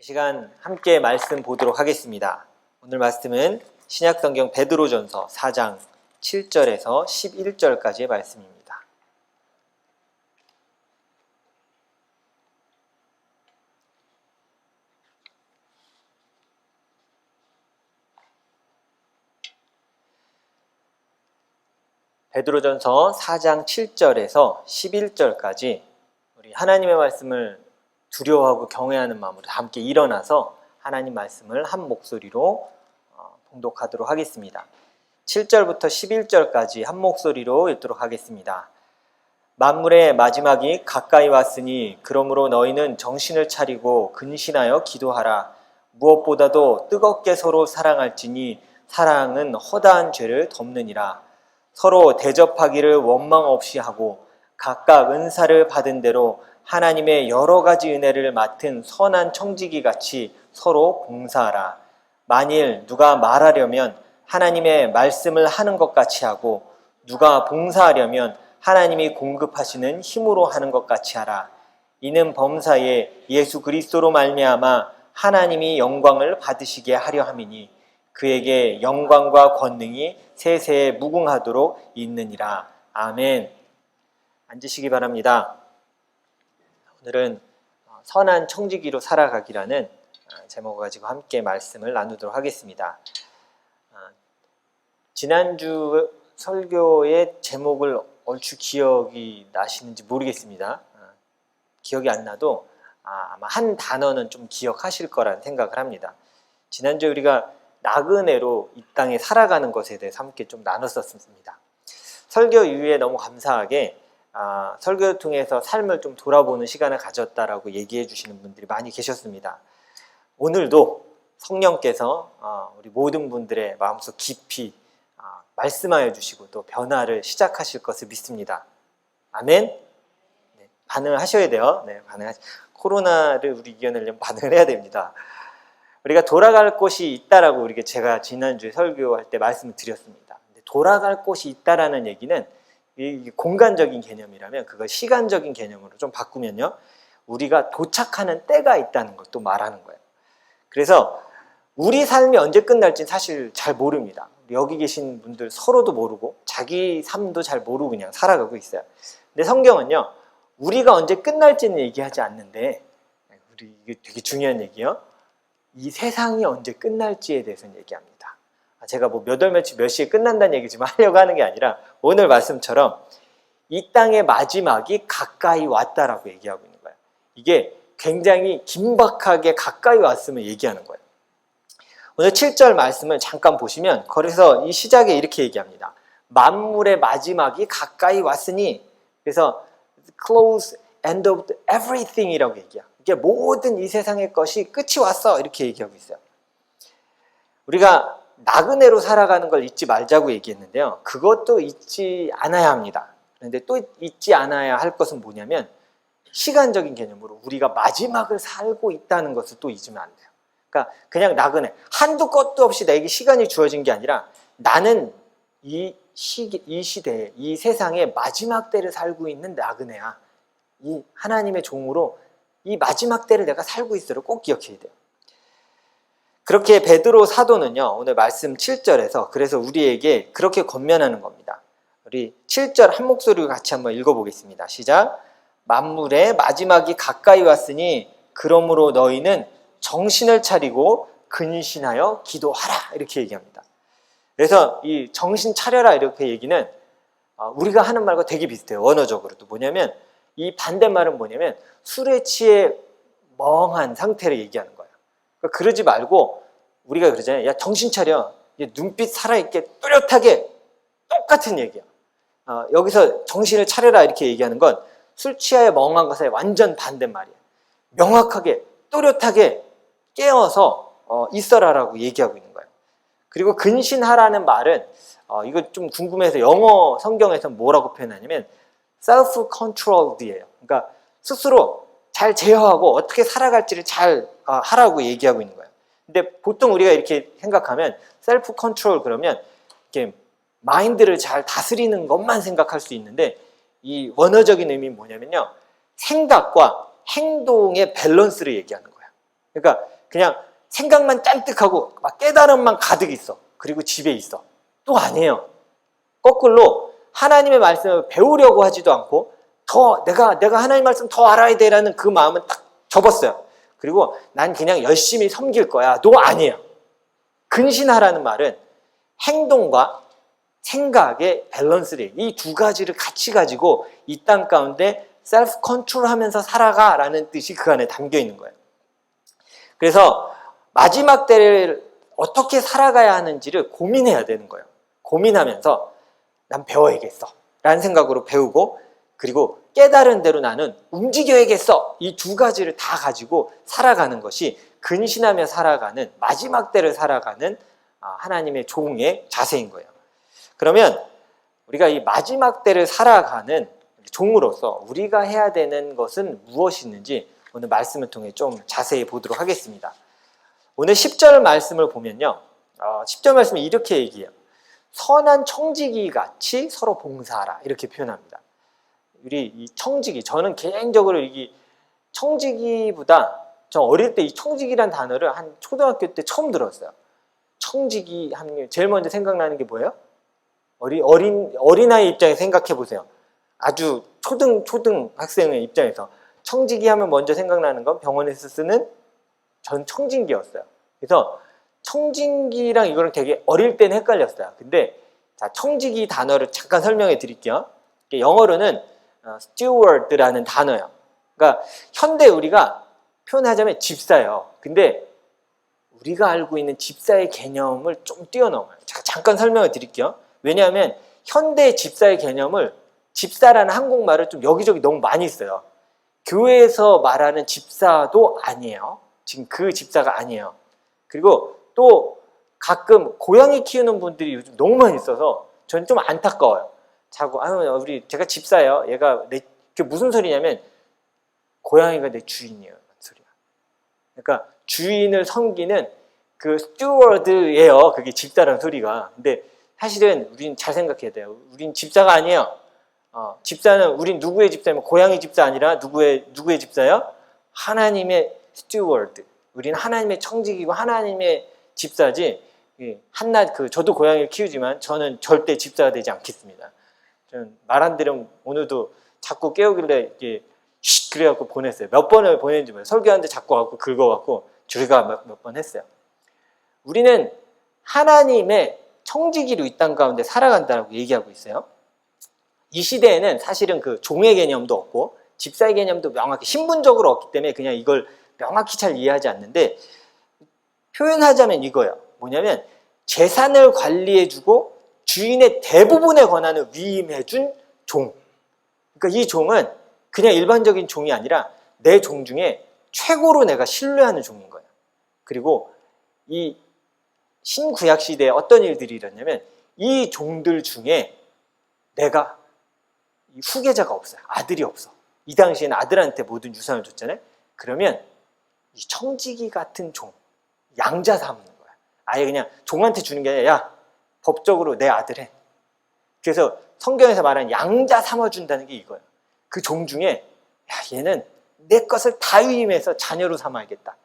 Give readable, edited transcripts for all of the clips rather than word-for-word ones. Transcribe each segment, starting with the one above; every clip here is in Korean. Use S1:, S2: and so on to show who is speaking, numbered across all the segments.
S1: 이 시간 함께 말씀 보도록 하겠습니다. 오늘 말씀은 신약성경 베드로전서 4장 7절에서 11절까지의 말씀입니다. 베드로전서 4장 7절에서 11절까지 우리 하나님의 말씀을 두려워하고 경외하는 마음으로 함께 일어나서 하나님 말씀을 한 목소리로 봉독하도록 하겠습니다. 7절부터 11절까지 한 목소리로 읽도록 하겠습니다. 만물의 마지막이 가까이 왔으니 그러므로 너희는 정신을 차리고 근신하여 기도하라. 무엇보다도 뜨겁게 서로 사랑할지니 사랑은 허다한 죄를 덮느니라. 서로 대접하기를 원망 없이 하고 각각 은사를 받은 대로 하나님의 여러 가지 은혜를 맡은 선한 청지기 같이 서로 봉사하라. 만일 누가 말하려면 하나님의 말씀을 하는 것 같이 하고 누가 봉사하려면 하나님이 공급하시는 힘으로 하는 것 같이 하라. 이는 범사에 예수 그리스도로 말미암아 하나님이 영광을 받으시게 하려 함이니 그에게 영광과 권능이 세세에 무궁하도록 있느니라. 아멘. 앉으시기 바랍니다. 오늘은 선한 청지기로 살아가기라는 제목을 가지고 함께 말씀을 나누도록 하겠습니다. 지난주 설교의 제목을 얼추 기억이 나시는지 모르겠습니다. 기억이 안 나도 아마 한 단어는 좀 기억하실 거라는 생각을 합니다. 지난주에 우리가 나그네로 이 땅에 살아가는 것에 대해서 함께 좀 나눴었습니다. 설교 이후에 너무 감사하게 설교를 통해서 삶을 좀 돌아보는 시간을 가졌다라고 얘기해 주시는 분들이 많이 계셨습니다. 오늘도 성령께서 우리 모든 분들의 마음속 깊이 말씀하여 주시고 또 변화를 시작하실 것을 믿습니다. 아멘? 네, 반응을 하셔야 돼요. 네, 코로나를 우리 이겨내려면 반응을 해야 됩니다. 우리가 돌아갈 곳이 있다라고 제가 지난주에 설교할 때 말씀을 드렸습니다. 근데 돌아갈 곳이 있다라는 얘기는 이 공간적인 개념이라면 그걸 시간적인 개념으로 좀 바꾸면요, 우리가 도착하는 때가 있다는 걸 또 말하는 거예요. 그래서 우리 삶이 언제 끝날지는 사실 잘 모릅니다. 여기 계신 분들 서로도 모르고 자기 삶도 잘 모르고 그냥 살아가고 있어요. 근데 성경은요, 우리가 언제 끝날지는 얘기하지 않는데, 이게 되게 중요한 얘기예요. 이 세상이 언제 끝날지에 대해서는 얘기합니다. 제가 몇 월 며칠 몇 시에 끝난다는 얘기 좀 하려고 하는 게 아니라 오늘 말씀처럼 이 땅의 마지막이 가까이 왔다라고 얘기하고 있는 거예요. 이게 굉장히 긴박하게 가까이 왔음을 얘기하는 거예요. 오늘 7절 말씀을 잠깐 보시면 거기서 이 시작에 이렇게 얘기합니다. 만물의 마지막이 가까이 왔으니, 그래서 close end of everything 이라고 얘기해요. 이게 모든 이 세상의 것이 끝이 왔어 이렇게 얘기하고 있어요. 우리가 나그네로 살아가는 걸 잊지 말자고 얘기했는데요, 그것도 잊지 않아야 합니다. 그런데 또 잊지 않아야 할 것은 뭐냐면 시간적인 개념으로 우리가 마지막을 살고 있다는 것을 또 잊으면 안 돼요. 그러니까 그냥 나그네, 한두 것도 없이 나에게 시간이 주어진 게 아니라 나는 이 시대에, 이 세상의 마지막 때를 살고 있는 나그네야. 이 하나님의 종으로 이 마지막 때를 내가 살고 있어를 꼭 기억해야 돼요. 그렇게 베드로 사도는요, 오늘 말씀 7절에서 그래서 우리에게 그렇게 권면하는 겁니다. 우리 7절 한 목소리로 같이 한번 읽어보겠습니다. 시작. 만물의 마지막이 가까이 왔으니 그러므로 너희는 정신을 차리고 근신하여 기도하라 이렇게 얘기합니다. 그래서 이 정신 차려라 이렇게 얘기는 우리가 하는 말과 되게 비슷해요. 원어적으로도 뭐냐면 이 반대말은 뭐냐면 술에 취해 멍한 상태를 얘기하는 거예요. 그러니까 그러지 말고 우리가 그러잖아요. 야, 정신 차려. 눈빛 살아있게 뚜렷하게, 똑같은 얘기야. 여기서 정신을 차려라 이렇게 얘기하는 건 술 취하에 멍한 것에 완전 반대말이에요. 명확하게 뚜렷하게 깨어서 있어라라고 얘기하고 있는 거예요. 그리고 근신하라는 말은 이거 좀 궁금해서 영어 성경에서 뭐라고 표현하냐면 self-controlled예요. 그러니까 스스로 잘 제어하고 어떻게 살아갈지를 잘 하라고 얘기하고 있는 거예요. 근데 보통 우리가 이렇게 생각하면 셀프 컨트롤 그러면 이렇게 마인드를 잘 다스리는 것만 생각할 수 있는데 이 원어적인 의미는 뭐냐면요, 생각과 행동의 밸런스를 얘기하는 거예요. 그러니까 그냥 생각만 짠뜩하고 막 깨달음만 가득 있어. 그리고 집에 있어. 또 아니에요. 거꾸로 하나님의 말씀을 배우려고 하지도 않고 더 내가 하나님 말씀 더 알아야 돼라는 그 마음은 딱 접었어요. 그리고 난 그냥 열심히 섬길 거야. 도 아니에요. 근신하라는 말은 행동과 생각의 밸런스를 이 두 가지를 같이 가지고 이 땅 가운데 셀프 컨트롤하면서 살아가라는 뜻이 그 안에 담겨 있는 거예요. 그래서 마지막 때를 어떻게 살아가야 하는지를 고민해야 되는 거예요. 고민하면서 난 배워야겠어 라는 생각으로 배우고 그리고 깨달은 대로 나는 움직여야겠어 이 두 가지를 다 가지고 살아가는 것이 근신하며 살아가는 마지막 때를 살아가는 하나님의 종의 자세인 거예요. 그러면 우리가 이 마지막 때를 살아가는 종으로서 우리가 해야 되는 것은 무엇이 있는지 오늘 말씀을 통해 좀 자세히 보도록 하겠습니다. 오늘 10절 말씀을 보면요. 10절 말씀은 이렇게 얘기해요. 선한 청지기 같이 서로 봉사하라 이렇게 표현합니다. 우리 이 청지기, 저는 개인적으로 이 청지기보다 저 어릴 때 이 청지기란 단어를 한 초등학교 때 처음 들었어요. 청지기 하면 제일 먼저 생각나는 게 뭐예요? 어린아이 입장에서 생각해 보세요. 아주 초등학생의 입장에서 청지기 하면 먼저 생각나는 건 병원에서 쓰는 전 청진기였어요. 그래서 청진기랑 이거랑 되게 어릴 때는 헷갈렸어요. 근데 자, 청지기 단어를 잠깐 설명해 드릴게요. 영어로는 steward라는 단어예요. 그러니까 현대 우리가 표현하자면 집사예요. 근데 우리가 알고 있는 집사의 개념을 좀 뛰어넘어요. 잠깐 설명해 드릴게요. 왜냐하면 현대 집사의 개념을 집사라는 한국말을 좀 여기저기 너무 많이 써요. 교회에서 말하는 집사도 아니에요. 지금 그 집사가 아니에요. 그리고 또 가끔 고양이 키우는 분들이 요즘 너무 많이 있어서 저는 좀 안타까워요. 자꾸 제가 집사예요. 얘가 그게 무슨 소리냐면 고양이가 내 주인이에요. 소리야. 그러니까 주인을 섬기는 그 스튜어드예요. 그게 집사라는 소리가. 근데 사실은 우린 잘 생각해야 돼요. 우린 집사가 아니에요. 집사는 우린 누구의 집사냐면 고양이 집사 아니라 누구의 집사요? 하나님의 스튜어드. 우리는 하나님의 청지기고 하나님의 집사지. 저도 고양이를 키우지만 저는 절대 집사가 되지 않겠습니다. 저는 말 안 들으면 오늘도 자꾸 깨우길래 그래갖고 보냈어요. 몇 번을 보냈는지 몰라요. 설교하는데 자꾸 갖고 긁어갖고 줄가 몇 번 했어요. 우리는 하나님의 청지기로 이 땅 가운데 살아간다고 얘기하고 있어요. 이 시대에는 사실은 그 종의 개념도 없고 집사의 개념도 명확히 신분적으로 없기 때문에 그냥 이걸 명확히 잘 이해하지 않는데 표현하자면 이거예요. 뭐냐면 재산을 관리해주고 주인의 대부분의 권한을 위임해준 종. 그러니까 이 종은 그냥 일반적인 종이 아니라 내 종 중에 최고로 내가 신뢰하는 종인 거예요. 그리고 이 신구약 시대에 어떤 일들이 일어났냐면 이 종들 중에 내가 후계자가 없어요. 아들이 없어. 이 당시에는 아들한테 모든 유산을 줬잖아요. 그러면 이 청지기 같은 종, 양자 삼는 거야. 아예 그냥 종한테 주는 게 아니라 야, 법적으로 내 아들 해. 그래서 성경에서 말하는 양자 삼아준다는 게 이거예요. 그 종 중에 야, 얘는 내 것을 다 위임해서 자녀로 삼아야겠다.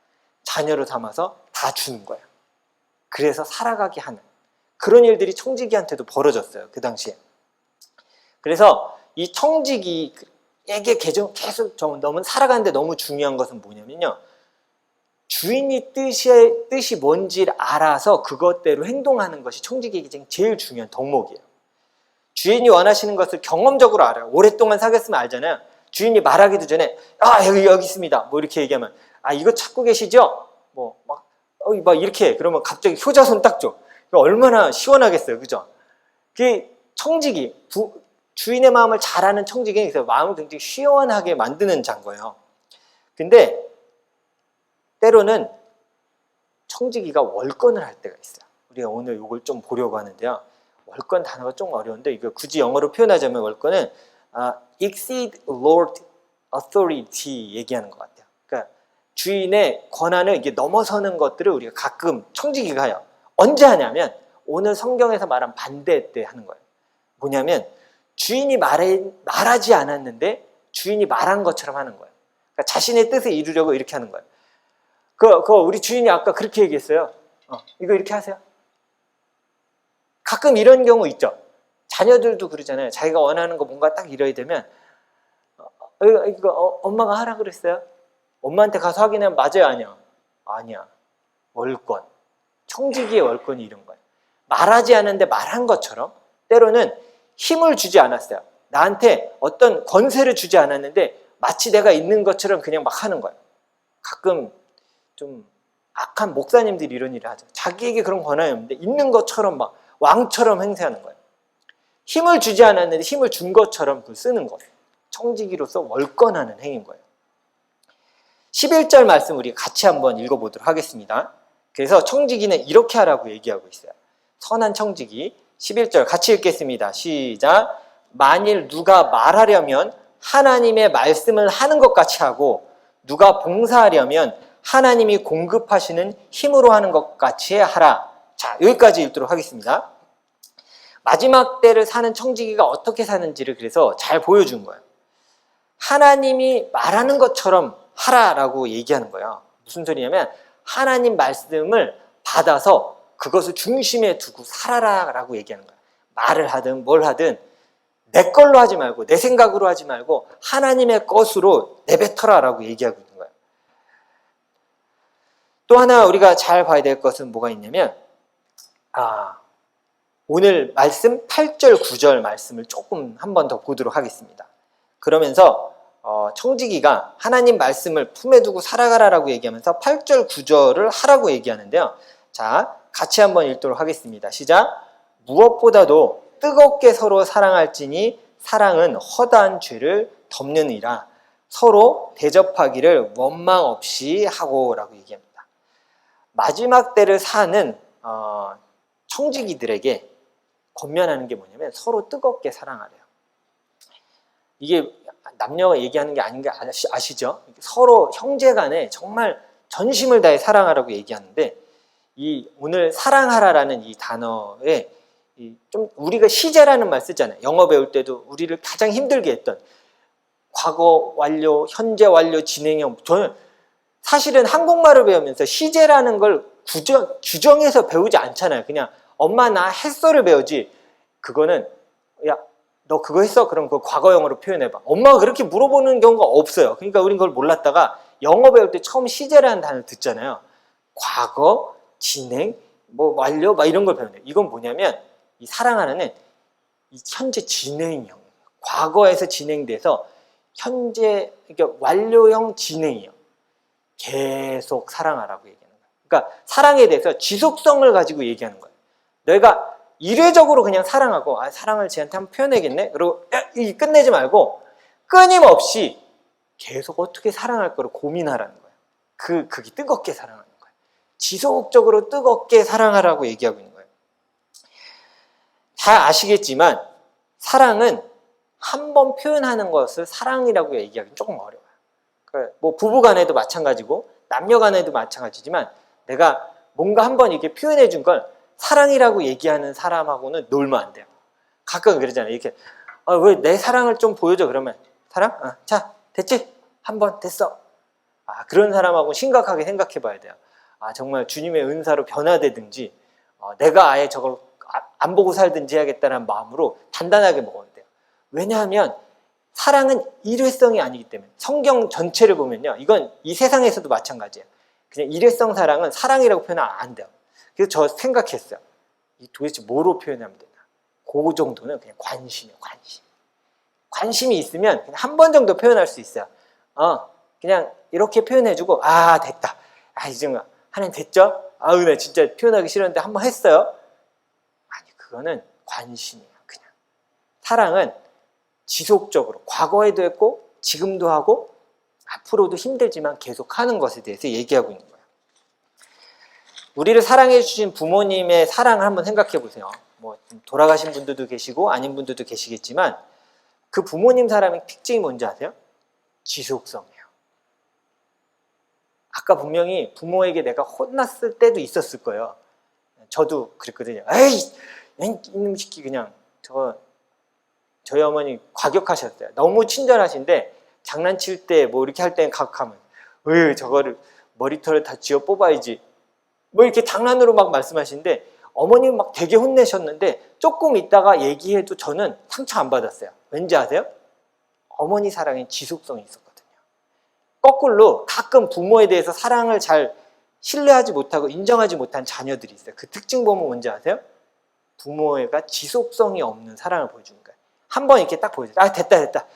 S1: 자녀로 삼아서 다 주는 거예요. 그래서 살아가게 하는 그런 일들이 청지기한테도 벌어졌어요. 그 당시에. 그래서 이 청지기에게 계속 살아가는데 너무 중요한 것은 뭐냐면요. 주인이 뜻이 뭔지를 알아서 그것대로 행동하는 것이 청지기에게 제일 중요한 덕목이에요. 주인이 원하시는 것을 경험적으로 알아요. 오랫동안 사귀었으면 알잖아요. 주인이 말하기도 전에 여기 있습니다. 뭐 이렇게 얘기하면 이거 찾고 계시죠? 막 이렇게 그러면 갑자기 효자손 딱 줘. 얼마나 시원하겠어요. 그죠? 그 청지기 주인의 마음을 잘 아는 청지기는 그래서 마음을 굉장히 시원하게 만드는 자인 거예요. 근데 때로는 청지기가 월권을 할 때가 있어요. 우리가 오늘 이걸 좀 보려고 하는데요. 월권 단어가 좀 어려운데 이거 굳이 영어로 표현하자면 월권은 exceed Lord authority 얘기하는 것 같아요. 그러니까 주인의 권한을 이게 넘어서는 것들을 우리가 가끔 청지기가 해요. 언제 하냐면 오늘 성경에서 말한 반대 때 하는 거예요. 뭐냐면 주인이 말하지 않았는데 주인이 말한 것처럼 하는 거예요. 그러니까 자신의 뜻을 이루려고 이렇게 하는 거예요. 그거 우리 주인이 아까 그렇게 얘기했어요. 이거 이렇게 하세요. 가끔 이런 경우 있죠. 자녀들도 그러잖아요. 자기가 원하는 거 뭔가 딱 이뤄야 되면 이거 엄마가 하라 그랬어요. 엄마한테 가서 확인하면 맞아요, 아니야? 아니야. 월권. 청지기의 월권이 이런 거예요. 말하지 않았는데 말한 것처럼 때로는 힘을 주지 않았어요. 나한테 어떤 권세를 주지 않았는데 마치 내가 있는 것처럼 그냥 막 하는 거예요. 가끔 좀 악한 목사님들이 이런 일을 하죠. 자기에게 그런 권한이 없는데 있는 것처럼 막 왕처럼 행세하는 거예요. 힘을 주지 않았는데 힘을 준 것처럼 그걸 쓰는 거예요. 청지기로서 월권하는 행위인 거예요. 11절 말씀 우리 같이 한번 읽어보도록 하겠습니다. 그래서 청지기는 이렇게 하라고 얘기하고 있어요. 선한 청지기 11절 같이 읽겠습니다. 시작. 만일 누가 말하려면 하나님의 말씀을 하는 것 같이 하고 누가 봉사하려면 하나님이 공급하시는 힘으로 하는 것 같이 하라. 자, 여기까지 읽도록 하겠습니다. 마지막 때를 사는 청지기가 어떻게 사는지를 그래서 잘 보여준 거예요. 하나님이 말하는 것처럼 하라라고 얘기하는 거예요. 무슨 소리냐면 하나님 말씀을 받아서 그것을 중심에 두고 살아라라고 얘기하는 거예요. 말을 하든 뭘 하든 내 걸로 하지 말고 내 생각으로 하지 말고 하나님의 것으로 내뱉어라라고 얘기하고 있는 거예요. 또 하나 우리가 잘 봐야 될 것은 뭐가 있냐면 오늘 말씀 8절 9절 말씀을 조금 한 번 더 보도록 하겠습니다. 그러면서 청지기가 하나님 말씀을 품에 두고 살아가라라고 얘기하면서 8절 9절을 하라고 얘기하는데요. 자, 같이 한번 읽도록 하겠습니다. 시작. 무엇보다도 뜨겁게 서로 사랑할지니 사랑은 허다한 죄를 덮느니라. 서로 대접하기를 원망 없이 하고라고 얘기합니다. 마지막 때를 사는 청지기들에게 권면하는 게 뭐냐면 서로 뜨겁게 사랑하래요. 이게 남녀가 얘기하는 게 아닌 게 아시죠? 서로 형제간에 정말 전심을 다해 사랑하라고 얘기하는데 이 오늘 사랑하라라는 이 단어에 좀 우리가 시제라는 말 쓰잖아요. 영어 배울 때도 우리를 가장 힘들게 했던 과거 완료, 현재 완료, 진행형. 저는 사실은 한국말을 배우면서 시제라는 걸 규정해서 배우지 않잖아요. 그냥 엄마 나 했어를 배우지. 그거는 야 너 그거 했어? 그럼 그거 과거형으로 표현해봐. 엄마가 그렇게 물어보는 경우가 없어요. 그러니까 우린 그걸 몰랐다가 영어 배울 때 처음 시제라는 단어를 듣잖아요. 과거, 진행, 뭐 완료 막 이런 걸 배우는데 이건 뭐냐면 이 사랑하라는 이 현재 진행형, 과거에서 진행돼서 현재 그러니까 완료형 진행이요. 계속 사랑하라고 얘기하는 거예요. 그러니까 사랑에 대해서 지속성을 가지고 얘기하는 거예요. 내가 이례적으로 그냥 사랑하고 사랑을 쟤한테 한번 표현해야겠네. 그리고 끝내지 말고 끊임없이 계속 어떻게 사랑할 거를 고민하라는 거예요. 그게 뜨겁게 사랑하는 거예요. 지속적으로 뜨겁게 사랑하라고 얘기하고 있는 거예요. 잘 아시겠지만 사랑은 한 번 표현하는 것을 사랑이라고 얘기하기 조금 어려워요. 그러니까 뭐 부부간에도 마찬가지고 남녀간에도 마찬가지지만 내가 뭔가 한 번 이렇게 표현해 준 걸 사랑이라고 얘기하는 사람하고는 놀면 안 돼요. 가끔 그러잖아요. 이렇게 왜 내 사랑을 좀 보여줘 그러면 사랑? 자 됐지? 한 번 됐어. 그런 사람하고 심각하게 생각해 봐야 돼요. 정말 주님의 은사로 변화되든지 내가 아예 저걸 안 보고 살든지 해야겠다는 마음으로 단단하게 먹어야 돼요. 왜냐하면 사랑은 일회성이 아니기 때문에 성경 전체를 보면요. 이건 이 세상에서도 마찬가지예요. 그냥 일회성 사랑은 사랑이라고 표현하면 안 돼요. 그래서 저 생각했어요. 도대체 뭐로 표현하면 되나? 그 정도는 그냥 관심이에요. 관심이 있으면 그냥 한 번 정도 표현할 수 있어요. 그냥 이렇게 표현해주고 됐다. 이제 하나님 됐죠? 나 진짜 표현하기 싫었는데 한 번 했어요. 아니 그거는 관심이에요. 그냥 사랑은 지속적으로 과거에도 했고 지금도 하고 앞으로도 힘들지만 계속 하는 것에 대해서 얘기하고 있는 거예요. 우리를 사랑해 주신 부모님의 사랑을 한번 생각해 보세요. 뭐 돌아가신 분들도 계시고 아닌 분들도 계시겠지만 그 부모님 사랑의 특징이 뭔지 아세요? 지속성이에요. 아까 분명히 부모에게 내가 혼났을 때도 있었을 거예요. 저도 그랬거든요. 이놈 새끼 그냥 저희 어머니 과격하셨어요. 너무 친절하신데 장난칠 때 뭐 이렇게 할 때는 각하면 저거를 머리털을 다 쥐어 뽑아야지. 뭐 이렇게 장난으로 막 말씀하시는데 어머님 막 되게 혼내셨는데 조금 있다가 얘기해도 저는 상처 안 받았어요. 왠지 아세요? 어머니 사랑에 지속성이 있었거든요. 거꾸로 가끔 부모에 대해서 사랑을 잘 신뢰하지 못하고 인정하지 못한 자녀들이 있어요. 그 특징 보면 뭔지 아세요? 부모가 지속성이 없는 사랑을 보여주는 거예요. 한 번 이렇게 딱 보여줘요. 아, 됐다.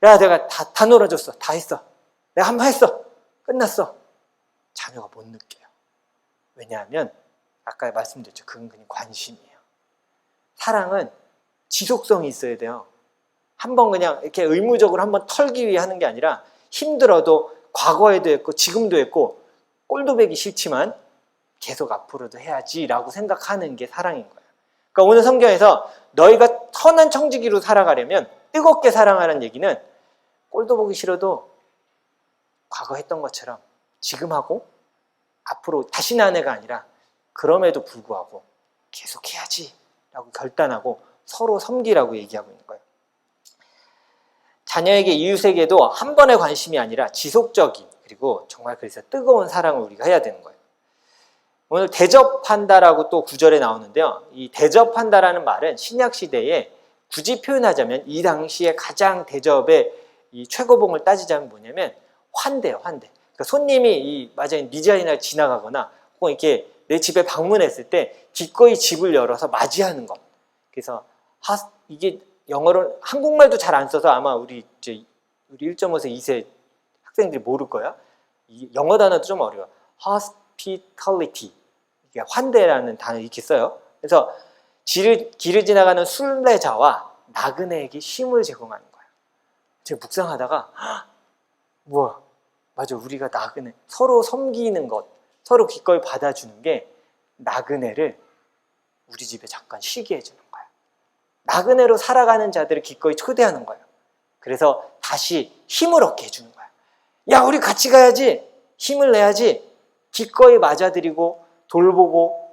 S1: 야, 내가 다 놀아줬어. 다 했어. 내가 한 번 했어. 끝났어. 자녀가 못 느껴요. 왜냐하면 아까 말씀드렸죠. 그건 그냥 관심이에요. 사랑은 지속성이 있어야 돼요. 한 번 그냥 이렇게 의무적으로 한 번 털기 위해 하는 게 아니라 힘들어도 과거에도 했고 지금도 했고 꼴도 보기 싫지만 계속 앞으로도 해야지라고 생각하는 게 사랑인 거예요. 그러니까 오늘 성경에서 너희가 선한 청지기로 살아가려면 뜨겁게 사랑하라는 얘기는 꼴도 보기 싫어도 과거 했던 것처럼 지금 하고 앞으로 다시는 한 해가 아니라 그럼에도 불구하고 계속 해야지 라고 결단하고 서로 섬기라고 얘기하고 있는 거예요. 자녀에게 이웃에게도 한 번의 관심이 아니라 지속적인 그리고 정말 그래서 뜨거운 사랑을 우리가 해야 되는 거예요. 오늘 대접한다라고 또 구절에 나오는데요. 이 대접한다라는 말은 신약 시대에 굳이 표현하자면 이 당시에 가장 대접의 이 최고봉을 따지자면 뭐냐면 환대예요, 환대. 그러니까 손님이 맞아요 네 자리나 지나가거나 혹은 이렇게 내 집에 방문했을 때 기꺼이 집을 열어서 맞이하는 것. 그래서 이게 영어로 한국말도 잘 안 써서 아마 우리 1.5세, 2세 학생들이 모를 거야. 이 영어 단어도 좀 어려워. hospitality. 이게 환대라는 단어 이렇게 써요. 그래서 길을 지나가는 순례자와 나그네에게 힘을 제공하는 거예요. 제가 묵상하다가 우와, 맞아. 우리가 나그네 서로 섬기는 것, 서로 기꺼이 받아주는 게 나그네를 우리 집에 잠깐 쉬게 해주는 거예요. 나그네로 살아가는 자들을 기꺼이 초대하는 거예요. 그래서 다시 힘을 얻게 해주는 거예요. 야, 우리 같이 가야지. 힘을 내야지. 기꺼이 맞아들이고 돌보고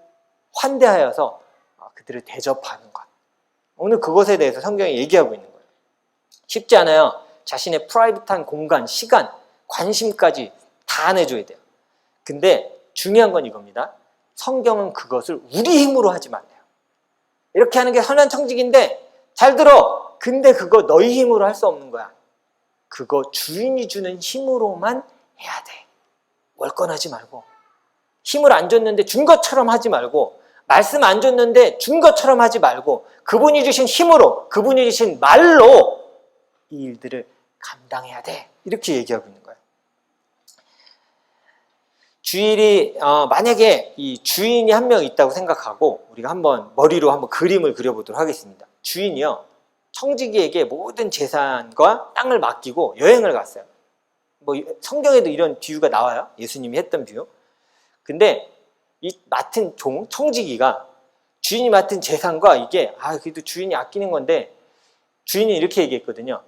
S1: 환대하여서 그들을 대접하는 것. 오늘 그것에 대해서 성경이 얘기하고 있는 거예요. 쉽지 않아요. 자신의 프라이빗한 공간, 시간, 관심까지 다 내줘야 돼요. 근데 중요한 건 이겁니다. 성경은 그것을 우리 힘으로 하지 말래요. 이렇게 하는 게 선한 청직인데 잘 들어. 근데 그거 너희 힘으로 할 수 없는 거야. 그거 주인이 주는 힘으로만 해야 돼. 월권하지 말고 힘을 안 줬는데 준 것처럼 하지 말고 말씀 안 줬는데 준 것처럼 하지 말고 그분이 주신 힘으로 그분이 주신 말로 이 일들을 감당해야 돼. 이렇게 얘기하고 있는 거예요. 주일이 만약에 이 주인이 한 명 있다고 생각하고 우리가 한번 머리로 한번 그림을 그려보도록 하겠습니다. 주인이요 청지기에게 모든 재산과 땅을 맡기고 여행을 갔어요. 뭐 성경에도 이런 비유가 나와요. 예수님이 했던 비유. 근데 이 맡은 종 청지기가 주인이 맡은 재산과 이게 그래도 주인이 아끼는 건데 주인이 이렇게 얘기했거든요.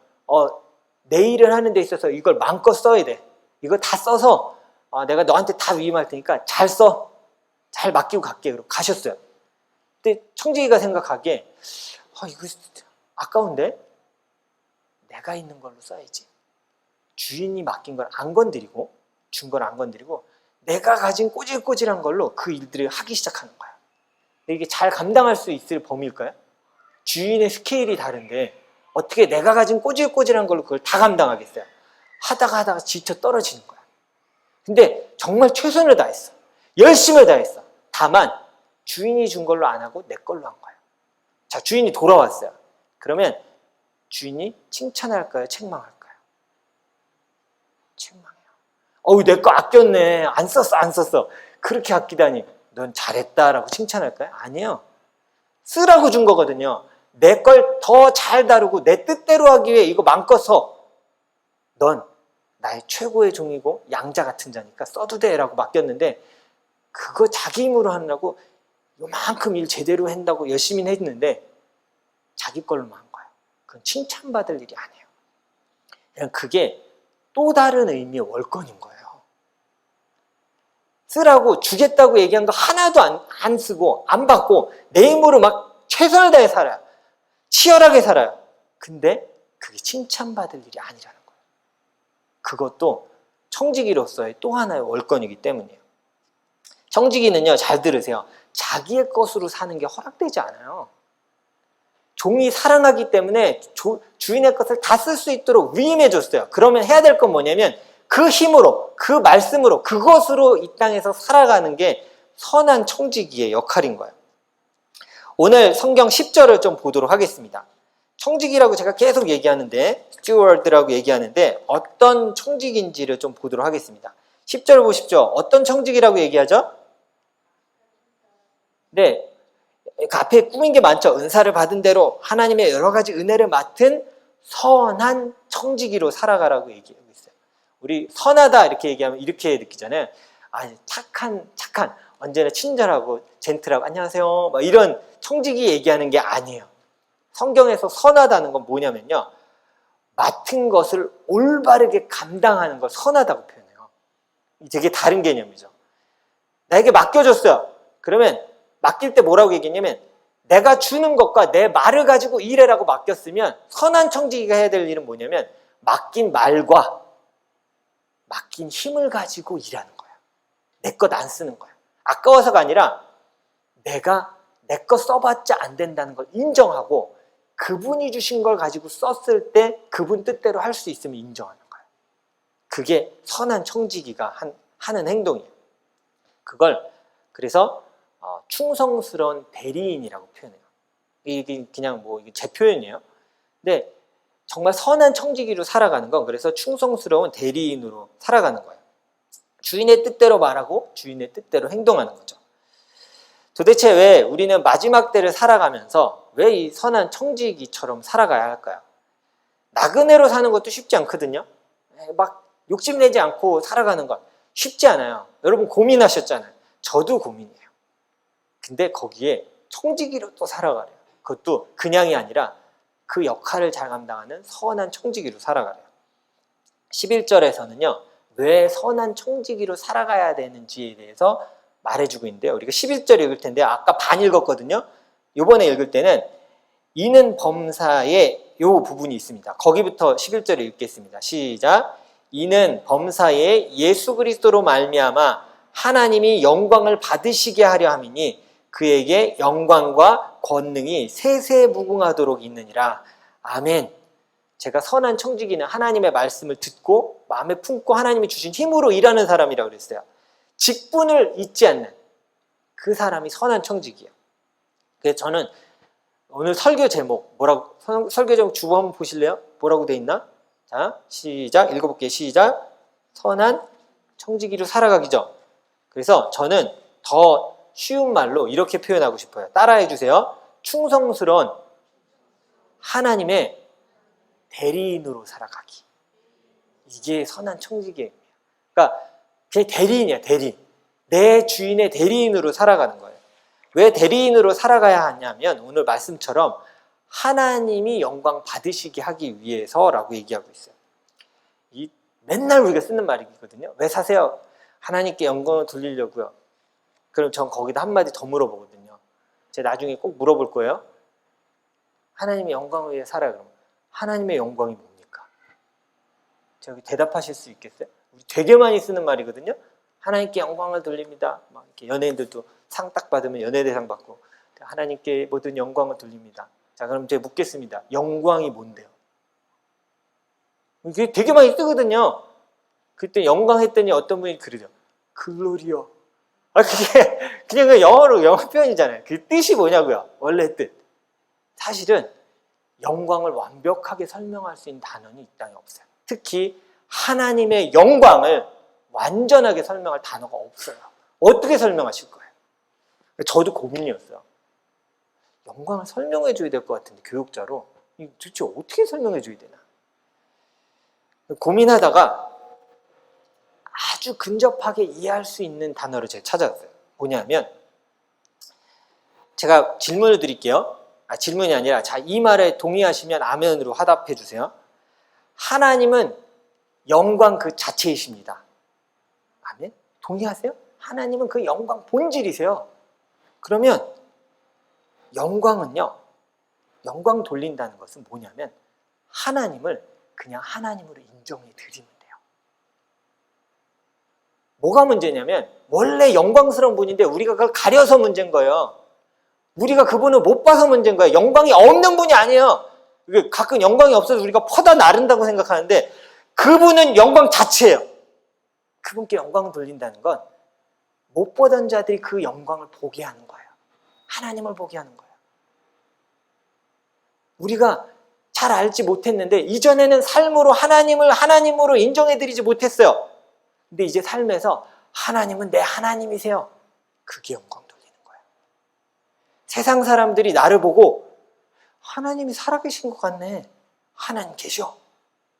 S1: 내 일을 하는 데 있어서 이걸 마음껏 써야 돼. 이거 다 써서 내가 너한테 다 위임할 테니까 잘 써. 잘 맡기고 갈게. 그러고 가셨어요. 근데 청지기가 생각하기에 이거 아까운데 내가 있는 걸로 써야지. 주인이 맡긴 걸 안 건드리고 준 걸 안 건드리고 내가 가진 꼬질꼬질한 걸로 그 일들을 하기 시작하는 거야. 이게 잘 감당할 수 있을 범위일까요? 주인의 스케일이 다른데 어떻게 내가 가진 꼬질꼬질한 걸로 그걸 다 감당하겠어요? 하다가 지쳐 떨어지는 거야. 근데 정말 최선을 다했어. 열심을 다했어. 다만 주인이 준 걸로 안 하고 내 걸로 한 거야. 자, 주인이 돌아왔어요. 그러면 주인이 칭찬할까요? 책망할까요? 책망해요. 내 거 아꼈네. 안 썼어. 그렇게 아끼다니. 넌 잘했다라고 칭찬할까요? 아니에요. 쓰라고 준 거거든요. 내 걸 더 잘 다루고 내 뜻대로 하기 위해 이거 마음껏 써. 넌 나의 최고의 종이고 양자 같은 자니까 써도 돼라고 맡겼는데 그거 자기 힘으로 하느라고 요만큼 일 제대로 한다고 열심히 했는데 자기 걸로만 한 거야. 그건 칭찬받을 일이 아니에요. 그냥 그게 또 다른 의미의 월권인 거예요. 쓰라고 주겠다고 얘기한 거 하나도 안 쓰고 안 받고 내 힘으로 막 최선을 다해 살아요. 치열하게 살아요. 근데 그게 칭찬받을 일이 아니라는 거예요. 그것도 청지기로서의 또 하나의 월권이기 때문이에요. 청지기는요, 잘 들으세요. 자기의 것으로 사는 게 허락되지 않아요. 종이 사랑하기 때문에 주인의 것을 다 쓸 수 있도록 위임해 줬어요. 그러면 해야 될 건 뭐냐면 그 힘으로, 그 말씀으로, 그것으로 이 땅에서 살아가는 게 선한 청지기의 역할인 거예요. 오늘 성경 10절을 좀 보도록 하겠습니다. 청지기라고 제가 계속 얘기하는데, 스튜어드라고 얘기하는데 어떤 청지기인지를 좀 보도록 하겠습니다. 10절 보십시오. 어떤 청지기라고 얘기하죠? 네, 그 앞에 꾸민 게 많죠. 은사를 받은 대로 하나님의 여러 가지 은혜를 맡은 선한 청지기로 살아가라고 얘기하고 있어요. 우리 선하다 이렇게 얘기하면 이렇게 느끼잖아요. 착한, 언제나 친절하고 젠틀하고 안녕하세요 막 이런 청지기 얘기하는 게 아니에요. 성경에서 선하다는 건 뭐냐면요, 맡은 것을 올바르게 감당하는 걸 선하다고 표현해요. 되게 다른 개념이죠. 나에게 맡겨줬어요. 그러면 맡길 때 뭐라고 얘기했냐면, 내가 주는 것과 내 말을 가지고 일해라고 맡겼으면, 선한 청지기가 해야 될 일은 뭐냐면 맡긴 말과 맡긴 힘을 가지고 일하는 거예요. 내 것 안 쓰는 거예요. 아까워서가 아니라 내가 내 것 써봤자 안 된다는 걸 인정하고, 그분이 주신 걸 가지고 썼을 때 그분 뜻대로 할 수 있으면 인정하는 거예요. 그게 선한 청지기가 하는 행동이에요. 그걸 그래서 충성스러운 대리인이라고 표현해요. 이게 그냥 이게 제 표현이에요. 근데 정말 선한 청지기로 살아가는 건 그래서 충성스러운 대리인으로 살아가는 거예요. 주인의 뜻대로 말하고 주인의 뜻대로 행동하는 거죠. 도대체 왜 우리는 마지막 때를 살아가면서 왜 이 선한 청지기처럼 살아가야 할까요? 나그네로 사는 것도 쉽지 않거든요. 막 욕심내지 않고 살아가는 건 쉽지 않아요. 여러분 고민하셨잖아요. 저도 고민이에요. 근데 거기에 청지기로 또 살아가래요. 그것도 그냥이 아니라 그 역할을 잘 감당하는 선한 청지기로 살아가래요. 11절에서는요, 왜 선한 청지기로 살아가야 되는지에 대해서 말해주고 있는데요. 우리가 11절 읽을 텐데 아까 반 읽었거든요. 이번에 읽을 때는 이는 범사에 요 부분이 있습니다. 거기부터 11절을 읽겠습니다. 시작. 이는 범사에 예수 그리스도로 말미암아 하나님이 영광을 받으시게 하려 함이니 그에게 영광과 권능이 세세무궁하도록 있느니라. 아멘. 제가 선한 청지기는 하나님의 말씀을 듣고 마음에 품고 하나님이 주신 힘으로 일하는 사람이라고 그랬어요. 직분을 잊지 않는 그 사람이 선한 청지기예요. 그래서 저는 오늘 설교 제목 설교 제목 주보 한번 보실래요? 뭐라고 돼 있나? 자, 시작. 읽어볼게요. 시작. 선한 청지기로 살아가기죠. 그래서 저는 더 쉬운 말로 이렇게 표현하고 싶어요. 따라해 주세요. 충성스러운 하나님의 대리인으로 살아가기. 이게 선한 청지기예요. 그러니까 그게 대리인이야, 대리인. 내 주인의 대리인으로 살아가는 거예요. 왜 대리인으로 살아가야 하냐면 오늘 말씀처럼 하나님이 영광 받으시게 하기 위해서라고 얘기하고 있어요. 맨날 우리가 쓰는 말이거든요. 왜 사세요? 하나님께 영광을 돌리려고요. 그럼 전 거기다 한마디 더 물어보거든요. 제가 나중에 꼭 물어볼 거예요. 하나님의 영광을 위해 살아요. 그러면 하나님의 영광이 뭡니까? 제가 대답하실 수 있겠어요? 우리 되게 많이 쓰는 말이거든요. 하나님께 영광을 돌립니다. 막 이렇게 연예인들도 상 딱 받으면 연예대상 받고 하나님께 모든 영광을 돌립니다. 자, 그럼 제가 묻겠습니다. 영광이 뭔데요? 이게 되게 많이 쓰거든요. 그때 영광 했더니 어떤 분이 그러죠. 글로리어. 그게 그냥 그 영어 표현이잖아요. 그 뜻이 뭐냐고요? 원래 뜻. 사실은 영광을 완벽하게 설명할 수 있는 단어는 이 땅에 없어요. 특히 하나님의 영광을 완전하게 설명할 단어가 없어요. 어떻게 설명하실 거예요? 저도 고민이었어요. 영광을 설명해 줘야 될 것 같은데 교육자로 도대체 어떻게 설명해 줘야 되나? 고민하다가 아주 근접하게 이해할 수 있는 단어를 제가 찾아왔어요. 뭐냐면 제가 질문을 드릴게요. 질문이 아니라 자, 이 말에 동의하시면 아멘으로 화답해 주세요. 하나님은 영광 그 자체이십니다. 아멘? 동의하세요? 하나님은 그 영광 본질이세요. 그러면 영광은요, 영광 돌린다는 것은 뭐냐면 하나님을 그냥 하나님으로 인정해 드리면 돼요. 뭐가 문제냐면 원래 영광스러운 분인데 우리가 그걸 가려서 문제인 거예요. 우리가 그분을 못 봐서 문제인 거예요. 영광이 없는 분이 아니에요. 가끔 영광이 없어서 우리가 퍼다 나른다고 생각하는데 그분은 영광 자체예요. 그분께 영광을 돌린다는 건 못 보던 자들이 그 영광을 보게 하는 거예요. 하나님을 보게 하는 거예요. 우리가 잘 알지 못했는데 이전에는 삶으로 하나님을 하나님으로 인정해드리지 못했어요. 근데 이제 삶에서 하나님은 내 하나님이세요. 그게 영광 돌리는 거예요. 세상 사람들이 나를 보고 하나님이 살아계신 것 같네. 하나님 계셔.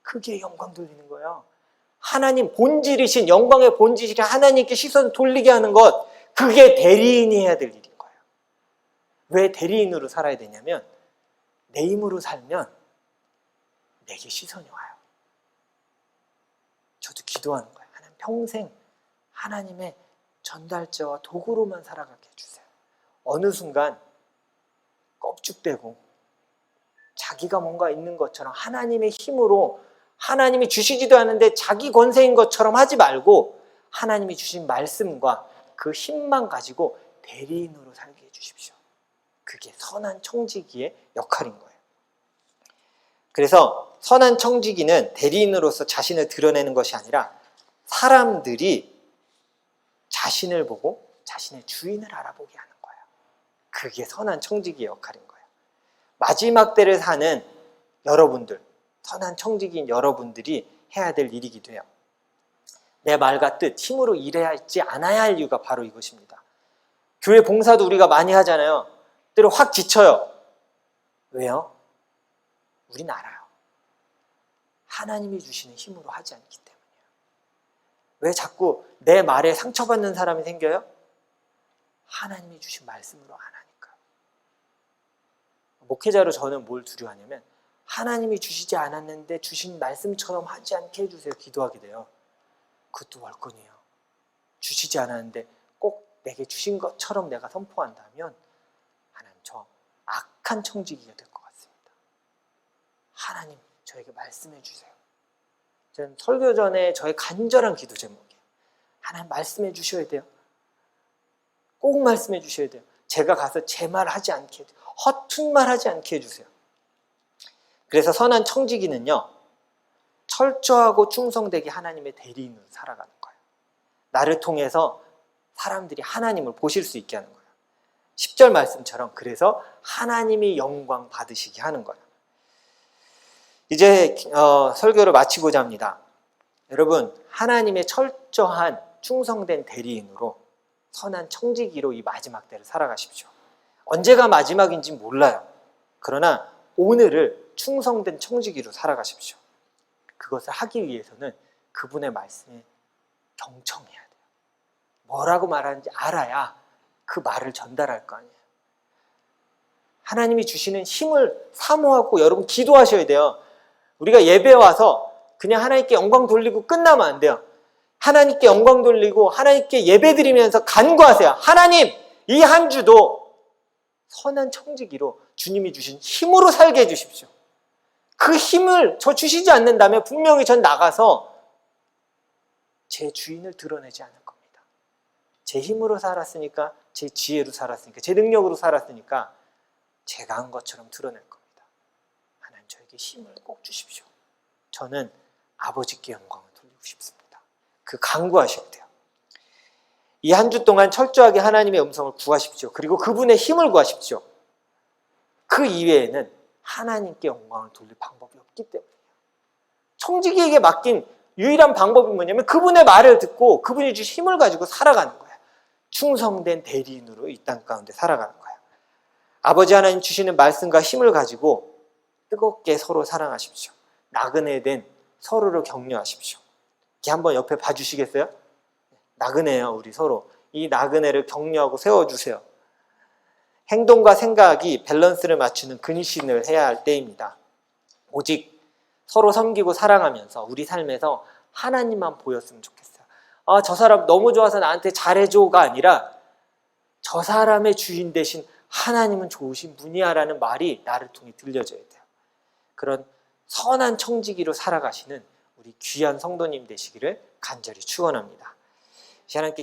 S1: 그게 영광 돌리는 거예요. 하나님 본질이신 영광의 본질이신 하나님께 시선 돌리게 하는 것, 그게 대리인이 해야 될 일인 거예요. 왜 대리인으로 살아야 되냐면 내 힘으로 살면 내게 시선이 와요. 저도 기도하는 거예요. 하나님 평생 하나님의 전달자와 도구로만 살아가게 해주세요. 어느 순간 껍죽대고 자기가 뭔가 있는 것처럼 하나님의 힘으로 하나님이 주시지도 않은데 자기 권세인 것처럼 하지 말고 하나님이 주신 말씀과 그 힘만 가지고 대리인으로 살게 해주십시오. 그게 선한 청지기의 역할인 거예요. 그래서 선한 청지기는 대리인으로서 자신을 드러내는 것이 아니라 사람들이 자신을 보고 자신의 주인을 알아보게 하는 거예요. 그게 선한 청지기의 역할인 거예요. 마지막 때를 사는 여러분들, 선한 청지기인 여러분들이 해야 될 일이기도 해요. 내 말과 뜻, 힘으로 일해야지 않아야 할 이유가 바로 이것입니다. 교회 봉사도 우리가 많이 하잖아요. 때로 확 지쳐요. 왜요? 우린 알아요. 하나님이 주시는 힘으로 하지 않기 때문이에요. 왜 자꾸 내 말에 상처받는 사람이 생겨요? 하나님이 주신 말씀으로 안 하니까. 목회자로 저는 뭘 두려워하냐면 하나님이 주시지 않았는데 주신 말씀처럼 하지 않게 해주세요. 기도하게 돼요. 그것도 월권이에요. 주시지 않았는데 꼭 내게 주신 것처럼 내가 선포한다면 하나님, 저 악한 청지기가 될 것 같습니다. 하나님, 저에게 말씀해 주세요. 저는 설교 전에 저의 간절한 기도 제목이에요. 하나님 말씀해 주셔야 돼요. 꼭 말씀해 주셔야 돼요. 제가 가서 제 말 하지 않게 해주세요. 허튼 말 하지 않게 해주세요. 그래서 선한 청지기는요, 철저하고 충성되게 하나님의 대리인으로 살아가는 거예요. 나를 통해서 사람들이 하나님을 보실 수 있게 하는 거예요. 10절 말씀처럼 그래서 하나님이 영광 받으시게 하는 거예요. 이제 설교를 마치고자 합니다. 여러분, 하나님의 철저한 충성된 대리인으로 선한 청지기로 이 마지막 때를 살아가십시오. 언제가 마지막인지 몰라요. 그러나 오늘을 충성된 청지기로 살아가십시오. 그것을 하기 위해서는 그분의 말씀에 경청해야 돼요. 뭐라고 말하는지 알아야 그 말을 전달할 거 아니에요. 하나님이 주시는 힘을 사모하고 여러분 기도하셔야 돼요. 우리가 예배에 와서 그냥 하나님께 영광 돌리고 끝나면 안 돼요. 하나님께 영광 돌리고 하나님께 예배 드리면서 간구하세요. 하나님, 이 한 주도 선한 청지기로 주님이 주신 힘으로 살게 해주십시오. 그 힘을 저 주시지 않는다면 분명히 전 나가서 제 주인을 드러내지 않을 겁니다. 제 힘으로 살았으니까, 제 지혜로 살았으니까, 제 능력으로 살았으니까 제가 한 것처럼 드러낼 겁니다. 하나님, 저에게 힘을 꼭 주십시오. 저는 아버지께 영광을 돌리고 싶습니다. 그 간구하셔야 돼요. 이 한 주 동안 철저하게 하나님의 음성을 구하십시오. 그리고 그분의 힘을 구하십시오. 그 이외에는 하나님께 영광을 돌릴 방법이 없기 때문이에요. 청지기에게 맡긴 유일한 방법이 뭐냐면 그분의 말을 듣고 그분이 주신 힘을 가지고 살아가는 거예요. 충성된 대리인으로 이 땅 가운데 살아가는 거예요. 아버지 하나님 주시는 말씀과 힘을 가지고 뜨겁게 서로 사랑하십시오. 나그네 된 서로를 격려하십시오. 이렇게 한번 옆에 봐주시겠어요? 나그네예요, 우리 서로. 이 나그네를 격려하고 세워주세요. 행동과 생각이 밸런스를 맞추는 근신을 해야 할 때입니다. 오직 서로 섬기고 사랑하면서 우리 삶에서 하나님만 보였으면 좋겠어요. 저 사람 너무 좋아서 나한테 잘해줘가 아니라 저 사람의 주인 대신 하나님은 좋으신 분이야 라는 말이 나를 통해 들려져야 돼요. 그런 선한 청지기로 살아가시는 우리 귀한 성도님 되시기를 간절히 축원합니다. 하나님께